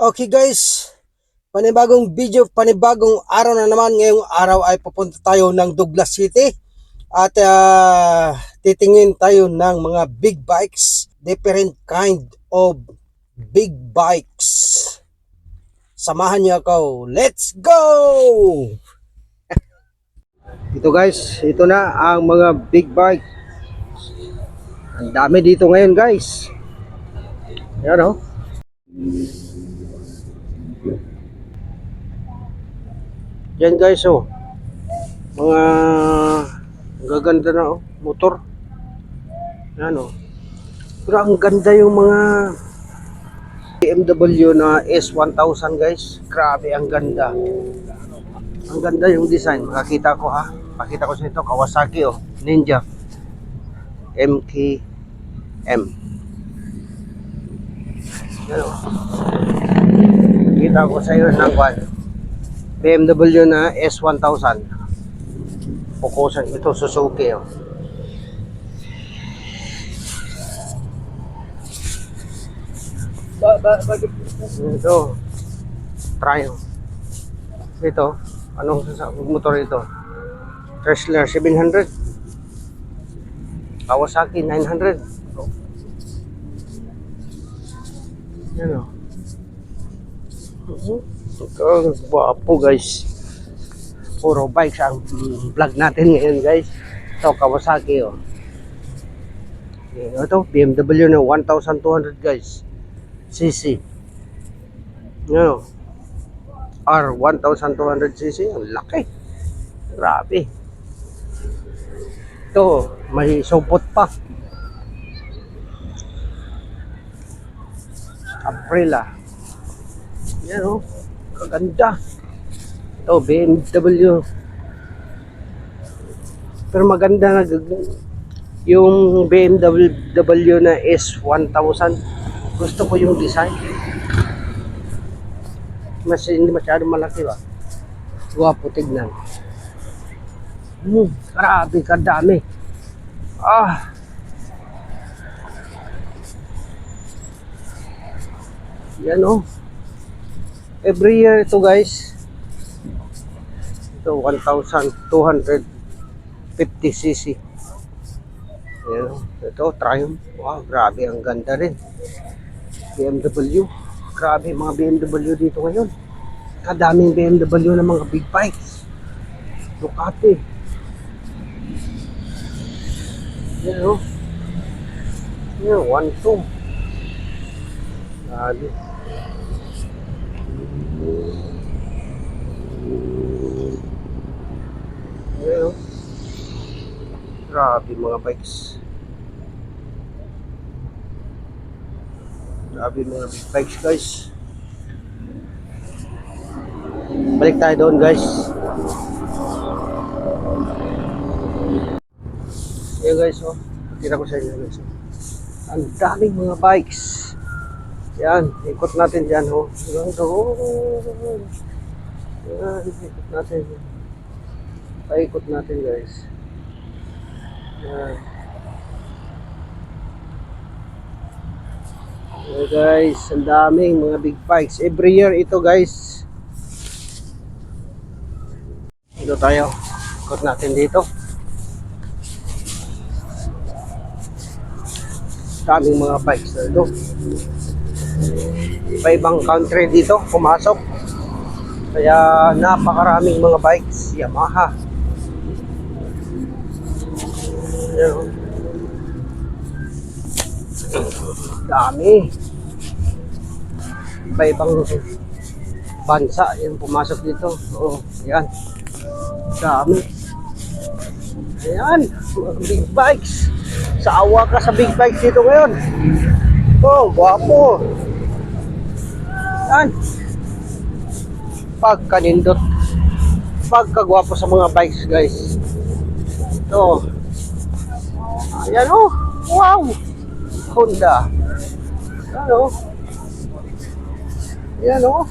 Okay guys, panibagong video, panibagong araw na naman. Ngayong araw ay pupunta tayo ng Douglas City at titingin tayo ng mga big bikes, different kind of big bikes. Samahan niyo ako. Let's go! Ito guys, ito na ang mga big bike. Ang dami dito ngayon guys. Ayan o. Yan guys oh. Mga gaganda na oh, motor. Yan oh. Pero ang ganda yung mga BMW na S1000 guys. Grabe ang ganda. Ang ganda yung design. Makakita ko ha. Pakita ko sa ito Kawasaki oh, Ninja MKM. Yan oh. Kita ko sa iyo ng BMW na S1000. Focusan ito Suzuki oh. Ito Triumph. Ito anong motor ito? Chrysler 700, Kawasaki 900. Yan o. Ito, guwapo guys. Puro bikes ang vlog natin ngayon guys. Ito Kawasaki o. Ito BMW na 1200 guys. CC. Yan o. R 1200 cc. Ang laki. Grabe. Ito may supot pa. Aprilia. Yan o. Kaganda. Ito BMW. Pero maganda na yung BMW na S1000. Gusto ko yung design. Hindi masyadong malaki ba? Guwapo tignan. Grabe kadami. Yan o. Every year ito guys. Ito 1250cc. Yan o. Ito Triumph. Wow, grabe ang ganda rin. BMW. Grabe mga BMW dito ngayon. Kadaming BMW na mga big bikes. Ducati. Yan o. Yan, 1.2. Grabe. Yan o. Grabe mga bikes. Grabe mga big bikes guys. Balik tayo doon guys. Ayan guys oh. Tira ko sa inyo guys. Ang daming mga bikes. Yan, ikot natin dyan oh. Yan, ikot natin. Paikot natin guys. Yan. Okay guys, ang daming mga big bikes. Every year ito guys. Ito tayo. Ikot natin dito. Daming mga bikes na ito. Iba-ibang country dito pumasok. Kaya napakaraming mga bikes. Yamaha. Ayan. Dami. Iba-ibang bansa yung pumasok dito. Oh, ayan. Dami. Ayan, mga big bikes. Saawa ka sa big bikes dito ngayon. Oh, guwapo. Ayan. Pagkanindot. Pagkagwapo sa mga bikes guys. Ito. Ayan oh. Wow. Honda. Ano? Yan o.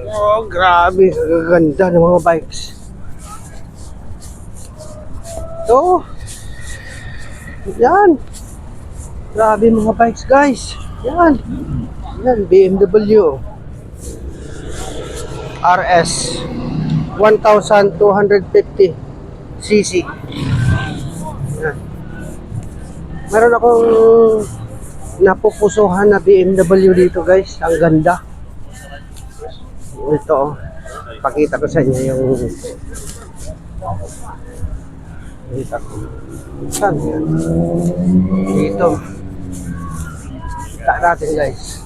Oh, grabe. Ganda ng mga bikes. Ito. Yan. Grabe mga bikes guys. Yan. Yan, BMW RS 1250 cc. Yan. Meron akong napupusuhan na BMW dito guys. Ang ganda. Ito, oh. Pakita ko sa inyo yung pakita ko. Saan yan? Dito. Kita natin guys.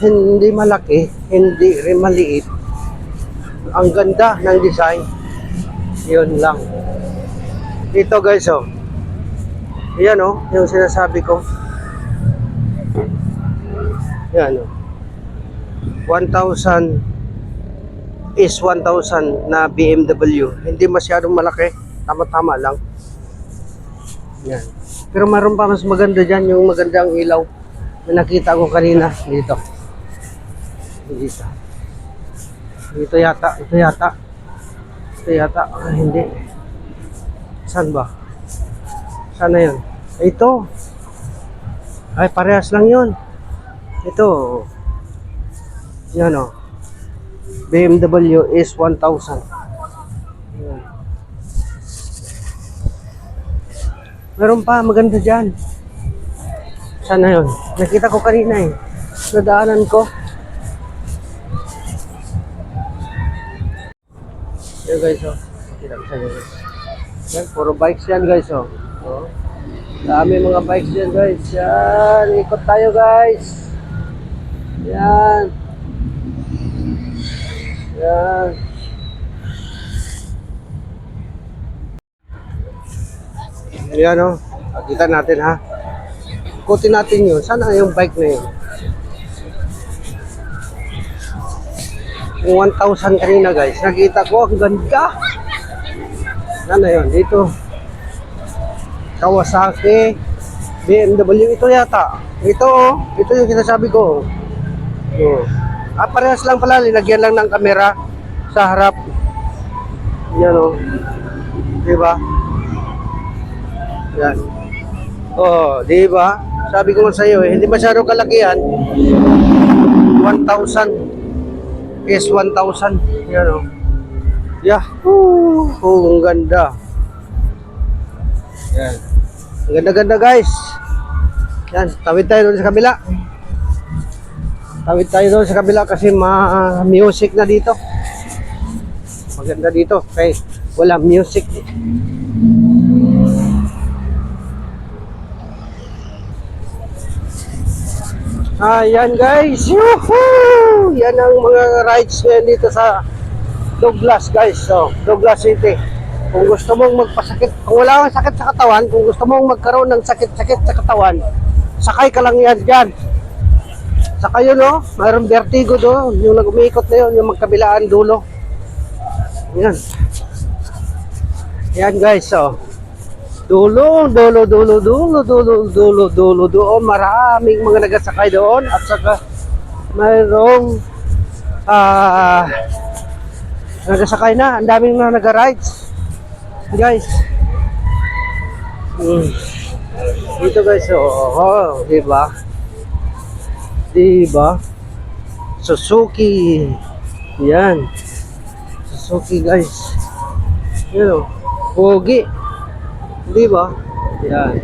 Hindi malaki, hindi rin maliit. Ang ganda ng design. Yun lang. Dito guys, oh. Yan, oh, yung sinasabi ko. Yan, oh. 1,000 is 1,000 na BMW. Hindi masyadong malaki. Tama-tama lang. Yan. Pero mayroon pa mas maganda dyan, yung magandang ilaw na nakita ko kanina dito. Dito. Ito yata. Ito yata. Ito yata. Ah, hindi. Saan ba? Saan na yun? Ito. Ay, parehas lang yun. Ito. Yan, o. BMW is 1,000. Yan. Meron pa, maganda dyan. Saan na yun? Nakita ko kanina eh. Nadaanan ko. Yan guys, oh. Nakita ko sa inyo guys. Yan, puro bikes yan guys, oh. Oh. Dami mga bikes yan guys. Yan, ikot tayo guys. Yan. Yan. Yan, oh. Pakita natin ha. Ikutin natin yun. Sana yung bike na yun. Yung 1,000 kanina guys. Nakita ko, ang ganda. Sana yun. Dito. Kawasaki. BMW. Ito yata. Ito, oh. Ito yung sinasabi ko. Oh. Ah, parehas lang pala, linagyan lang ng kamera sa harap. Yan, o. Diba? Yan. Oh, diba? Sabi ko sa iyo, hindi masyadong kalakihan. 1,000 is 1,000. Yan, o. Yahoo! Oh, ang ganda. Yan. Ang ganda-ganda, guys. Yan, tawid tayo doon sa kabila. Tawid tayo doon sa kabila kasi music na dito. Maganda dito. Okay, wala music. Ayan guys. Yuhuu! Yan ang mga rides ngayon dito sa Douglas guys. So, Douglas City. Kung gusto mong magpasakit, kung wala kang sakit sa katawan, kung gusto mong magkaroon ng sakit-sakit sa katawan, sakay ka lang yan dyan. Saka yun, no? Mayroong vertigo doon. Yung nag-umiikot na yun, yung magkabilaan dulo. Yan. Yan guys, so. Dulo. Doon. Maraming mga nagasakay doon. At saka mayroong nagasakay na. Ang daming mga nag-rides. Guys. Dito guys, so. Oh, diba? Diba? Suzuki. Yan. Suzuki guys. Yan o. Pogi. Diba? Yan.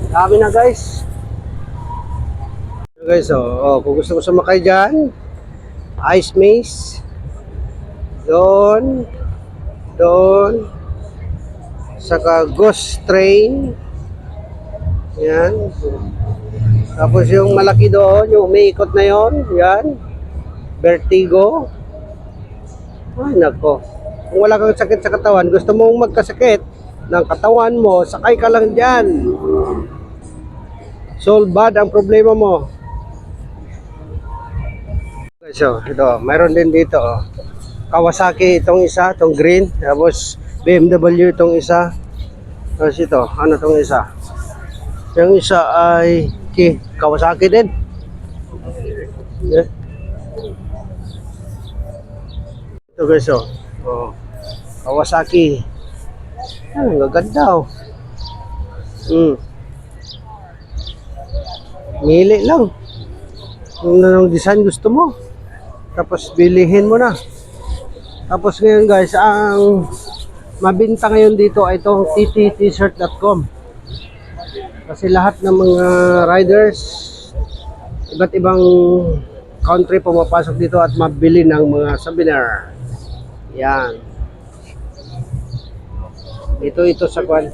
Dami na guys. Guys, kung gusto mo sumakay dyan, Ice Maze. Doon. Saka Ghost Train. Yan. Tapos yung malaki doon, yung umiikot na yon, yan. Vertigo. Ay, nako. Kung wala kang sakit sa katawan, gusto mong magkasakit ng katawan mo, sakay ka lang dyan. Solve bad ang problema mo. So, ito, mayroon din dito. Kawasaki itong isa, itong green. Tapos BMW itong isa. Tapos ito, ano itong isa? Yung isa ay Kawasaki din. Yeah. Ito guys, oh. Kawasaki. Ang gaganda, oh. Mili lang. Kung anong design gusto mo. Tapos bilihin mo na. Tapos ngayon guys, ang mabinta ngayon dito ay itong ttt-shirt.com. Kasi lahat ng mga riders, iba't ibang country pumapasok dito at mabili ng mga souvenir. Yan. Dito ito sa kwan.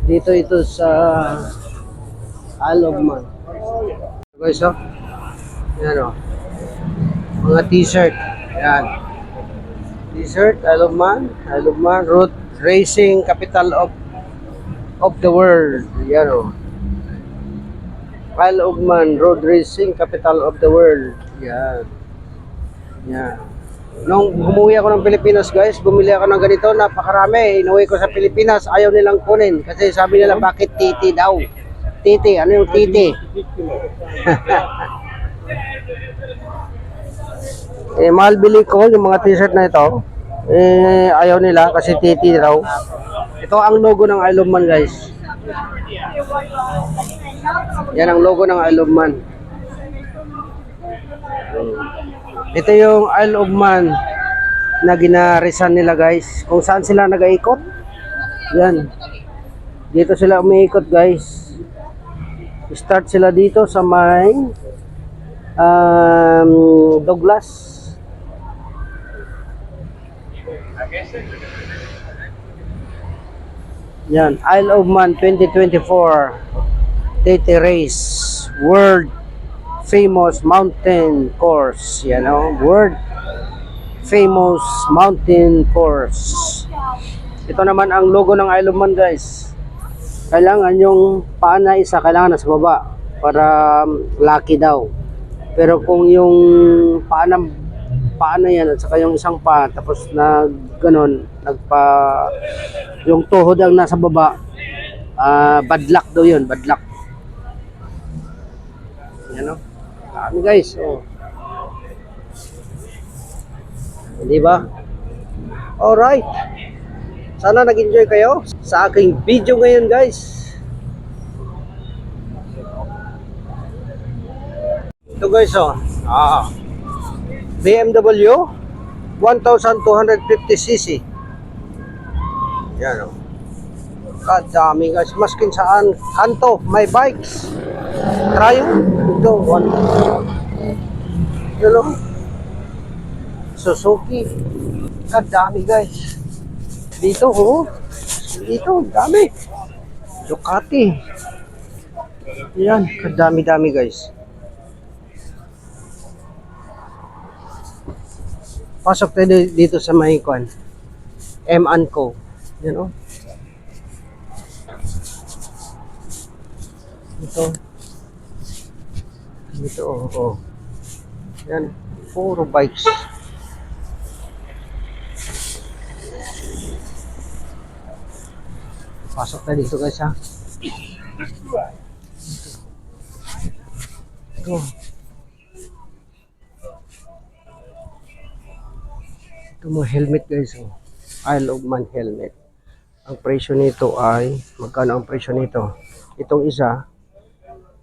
Dito ito sa Isle of Man. Guys, oh. Yan, oh. Mga t-shirt. Yan. T-shirt, Isle of Man. Isle of Man, road racing capital of the world. Yan, oh. Isle of Man, road racing capital of the world. Yan. Yan. Nung umuwi ako ng Pilipinas guys, bumili ako ng ganito, napakarami. Inuwi ko sa Pilipinas, ayaw nilang kunin. Kasi sabi nila, bakit titi daw? Titi, ano yung titi? Mahal bili ko yung mga t-shirt na ito. Ayaw nila kasi titi daw. Ito ang logo ng Isle of Man guys. Yan ang logo ng Isle of Man. Ito yung Isle of Man na ginarisan nila guys. Kung saan sila nag-iikot. Yan. Dito sila umiikot guys. Start sila dito sa may Douglas. Yan. Isle of Man 2024 TT Race World Famous Mountain Course. Yan o. World Famous Mountain Course. Ito naman ang logo ng Isle of Man guys. Kailangan yung paa na isa, kailangan nasa baba para lucky daw. Pero kung yung paa na yan at saka yung isang paa tapos na ganon, yung tuhod ang nasa baba, bad luck daw yun, bad luck. Yan o. Dami guys, oh. Di ba? Alright. Sana nag-enjoy kayo sa aking video ngayon guys. Ito guys, oh. BMW 1250cc. Yan, oh. Kadami guys. Maskin saan kanto may bikes. Try ito. Hello. Suzuki. Kadami guys. Dito, oh. Dito, dami. Ducati. Yan, kadami-dami guys. Pasok tayo dito sa may kwan. M&Co. Yan, oh. Ito, oh. Yan, puro bikes. Pasok tayo dito guys ha. Ito. Ito mo helmet guys. Oh. Isle of Man helmet. Ang presyo nito ay, magkano ang presyo nito? Itong isa,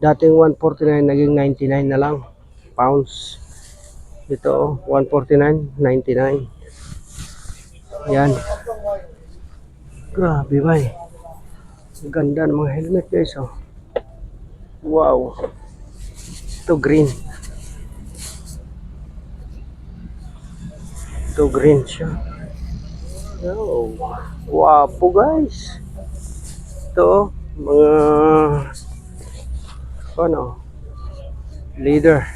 dating 149 naging 99 na lang pounds. Ito 149.99. Yan. Grabe ba eh. Ganda ng mga helmet guys, oh. Wow. Ito green. Ito green siya. Oh, wapo guys. Ito, mga ano, leader.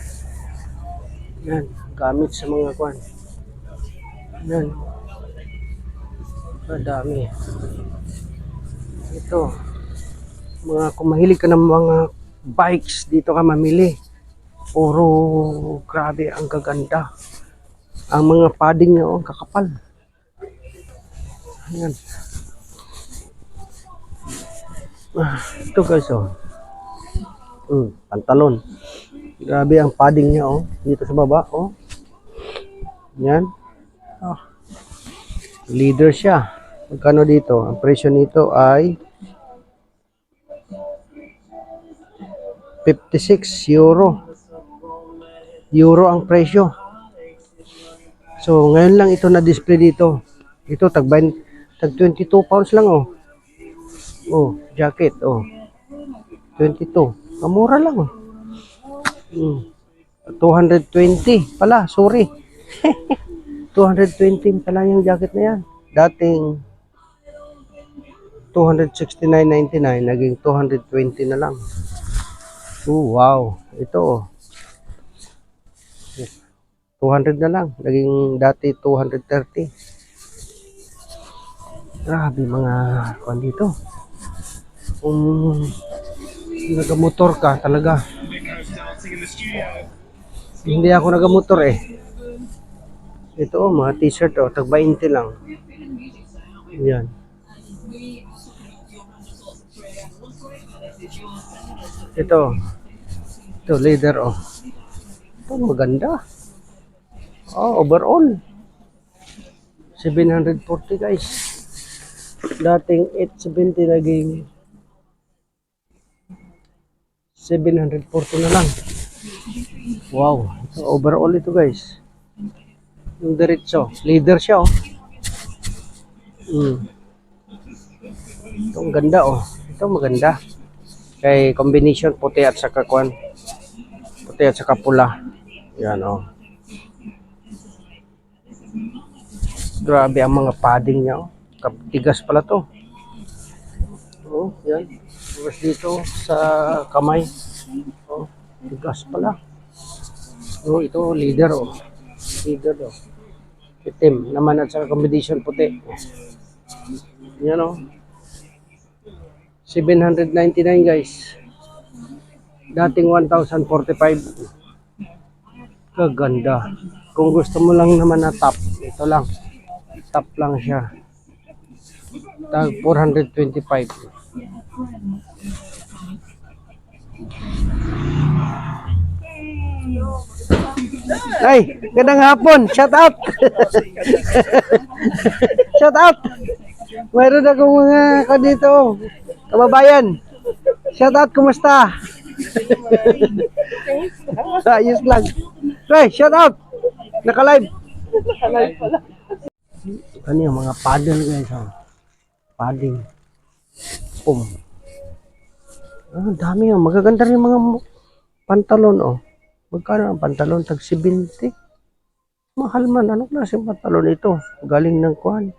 Yan, gamit sa mga kwan. Yan. Madami. Ito, mga kung mahilig ka ng mga bikes, dito ka mamili. Puro grabe ang gaganda. Ang mga padding niya, oh, kakapal. Ayan. Ito guys, oh. Pantalon. Grabe ang padding niya, oh. Dito sa baba, oh. Yan. Oh. Leader siya. Magkano dito? Ang presyo nito ay 56 euro. Euro ang presyo. So, ngayon lang ito na-display dito. Ito, tag 22 pounds lang, oh. Oh, jacket, oh. 22. Mura lang, oh. 220 pala, sorry. 220 pala yung jacket na yan. Dating 269.99, naging 220 na lang. Oh, wow. Ito, oh. 200 na lang. Naging dati 230. Grabe mga kuwan dito. Kung nagamotor ka talaga. Hindi ako nagamotor eh. Ito oh, mga t-shirt oh, tag 20 lang. Yan. Ito. Ito leather oh. Ito maganda. Oh, overall. 740 guys. Dating 870 naging 740 na lang. Wow. Ito, overall ito guys. Yung diretso. Leather siya oh. Ito ang ganda oh. Ito maganda. Kay combination puti at saka kwan. Puti at saka pula. Yan oh. Grabe ang mga padding niya oh. Tigas pala to. Oh, yan. Tigas dito sa kamay. Oh, tigas pala. Oh, ito leather oh. Leather oh. Itim naman at saka combination puti. Yan oh. 799 guys. Dating 1,045. Kaganda. Kung gusto mo lang naman na top, ito lang. Top lang siya. Tag 425. Ay, gandang hapon. Shout out. Shout out. Mayroon akong mga dito, kababayan. Shout out, kumusta? Ayos lang. Hey, shout out. Naka-live. Naka-live pala. Ano yung mga paddle guys, oh. Padding. Ah, dami oh. Magaganda rin mga pantalon, oh. Magkano ang pantalon? Tag 70. Mahal man. Anong klaseng pantalon ito? Galing ng kuhan.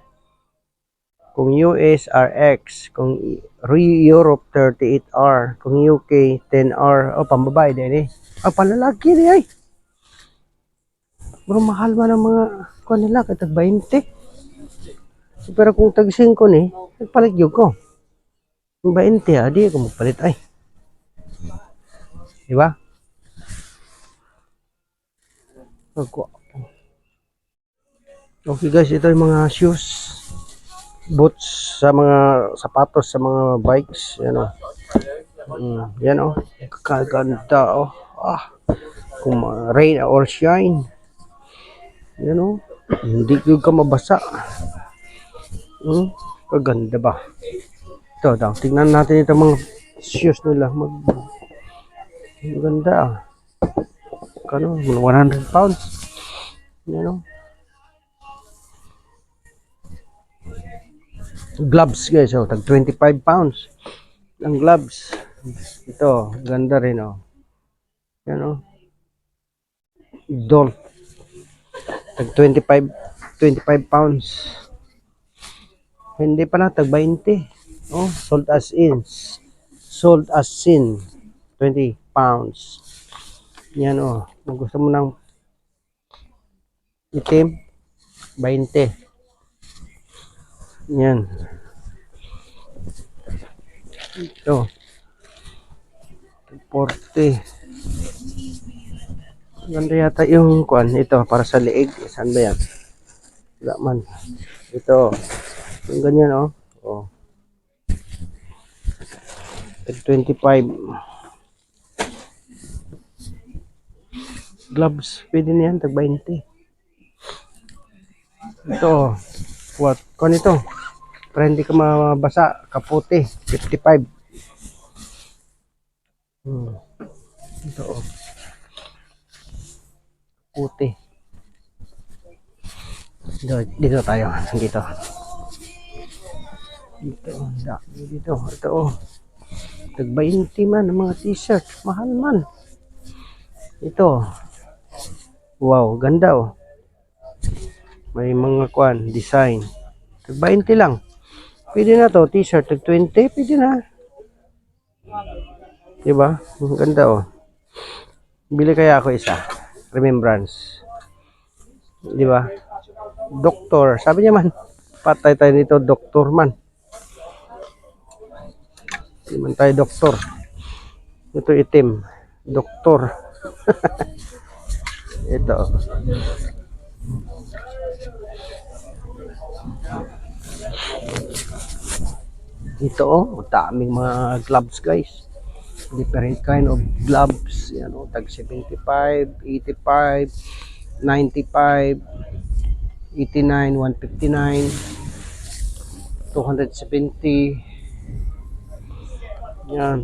Kung US, RX. Kung Europe, 38R. Kung UK, 10R. O, pambabae din eh. Ah, palalaki din eh. Bro, mahal man ang mga kuhan nila. Katag 20. Pero kung tag 5 ni, nagpalit yun ko. Kung 20 di ako magpalit ay. Diba? Okay guys, ito yung mga shoes. Boots sa mga sapatos sa mga bikes. Yan o. Yan o. Kaganda o. Ah. Kung rain or shine. Yan o. Hindi ka mabasa. Kaganda ba? Ito daw. Tingnan natin ito mga shoes nila. Maganda ah. Kano? 100 pounds. Yan o. Gloves guys, oh, tag 25 pounds ang gloves. Ito, ganda rin oh. Yan oh. Dolph. Tag 25 pounds. Hindi pa na tag 20. Oh, sold as in. Sold as in 20 pounds. Yan oh. Kung gusto mo ng itim, 20. Yan. Ito. 40. Ganda yata yung kuan. Ito, para sa leeg. Saan ba yan? Wala man. Ito. Yung ganyan, oh. Oh. 25. Gloves. Pwede na yan. Tag 20. Ito. What? Kuan ito. Para hindi ka mabasa. Kaputi. 55. Ito oh. Puti. Dito tayo. Dito. Dito. Ito oh. Tag 20 man ang mga t-shirt. Mahal man. Ito. Wow, ganda oh. May mga design. Tag 20 lang. Pwede na to, t-shirt. Tag 20, pwede na. Diba? Ang ganda oh. Bili kaya ako isa. Remembrance. Diba? Doktor. Sabi niya man, patay tayo nito, doktor man. Hindi man tayo doktor. Ito itim. Doktor. Ito. Ito oh, daming mga gloves guys. Different kind of gloves. Yan oh, tag 75, 85, 95, 89, 159, 270. Yan.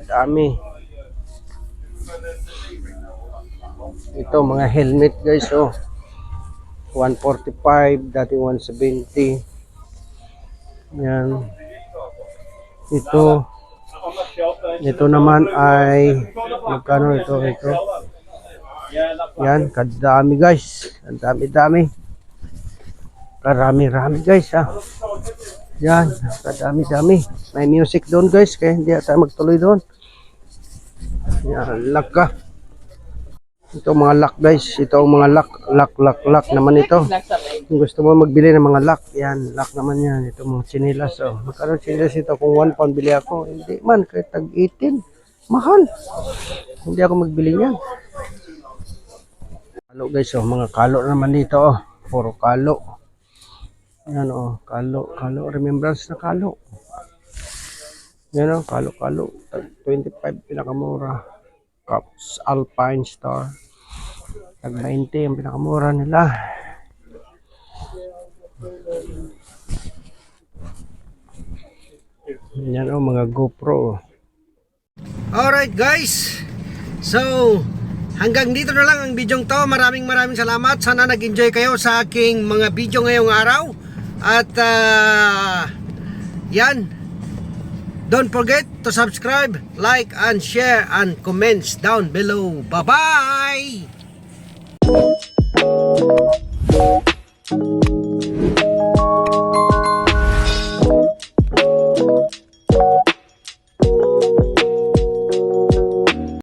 Dami. Ito mga helmet guys oh. 145, dating 170. Yan. Ito naman ay magkano ito? Yan, kadami guys. Ang dami-dami. Karami-rami guys ha. Yan, kadami-dami. May music doon guys, kaya hindi tayo magtuloy doon. Yan, lock ka. Ito mga lock guys. Ito ang mga lock naman ito. Kung gusto mo magbili ng mga lock, yan, lock naman yan. Ito mga chinilas. Oh. Magkano chinilas ito? Kung 1 pound bili ako, hindi man, kahit tag 18. Mahal. Hindi ako magbili yan. Kalo guys, oh, mga kalo naman dito. Oh. Puro kalo. Yan oh, kalo. Remembrance na kalo. Yan oh, kalo. Tag 25 pinakamura. Cups, Alpine Star. Tag 20 ang pinakamura nila. Yan o, mga GoPro. Alright guys, so hanggang dito na lang ang video to. Maraming salamat. Sana nag-enjoy kayo sa aking mga video ngayong araw. At yan, don't forget to subscribe, like and share and comments down below. Bye bye.